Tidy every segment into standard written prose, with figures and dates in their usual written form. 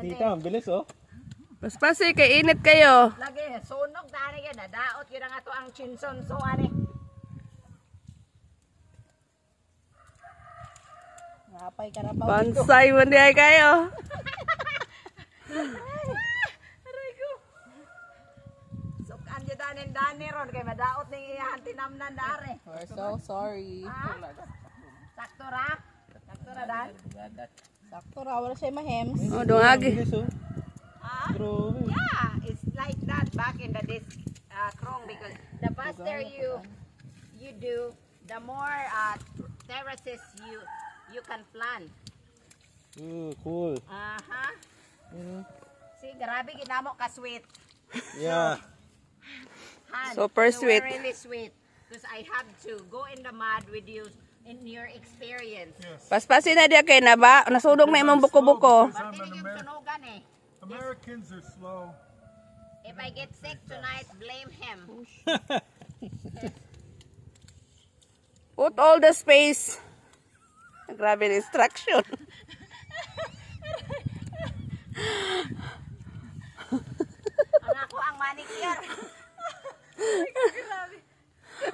tita, ang bilis oh. Paspasi kay init kayo. Lagi, sunog na ani yan. Daot yun nga to ang chinson. So, ani. Napay ka na pa. Bansay mo di ay kayo. Aray ko. Sukan dyan dani ron. Kaya madaot ng iyahan tinamnan dare. We're so sorry. Sakto ra? Sakto ra dan? Sakto ra, wala siya mahems. Oh, dungagi. Bilis oh. Grabe. Yeah, it's like that back in the disc krong because the faster you do, the more terraces you can plant. Cool. See, grabe ginamo ka sweet. Yeah. Han, Super you sweet. were really sweet because I have to go in the mud with you in your experience. Paspasi na di kay na ba? Nasudog na imong buko-buko. But hindi yung sunugan eh. Americans are slow. If I get sick tonight, blame him. Put all the space. Grabe na instruction. Ang ako ang manicure.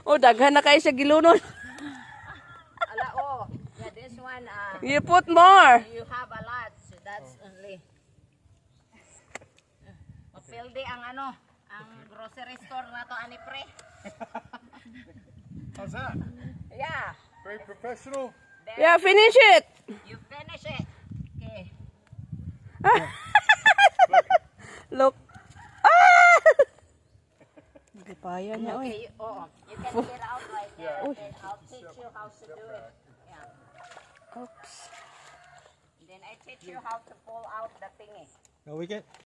Oh, daghan na kayo sa gilunon. Ala, oh. Yeah, this one, You put more. you have a lot. So that's only. Mapildi ang ano, ang grocery store na to, ani pre. How's that? Yeah. Very professional. Yeah, finish it. You finish it. Okay. Look. Ah! Hindi pa yan niya, oy. Okay, you can get out right there. And I'll teach you how to do it. Yeah. Oops. Then I teach you how to pull out the thingy. Now we get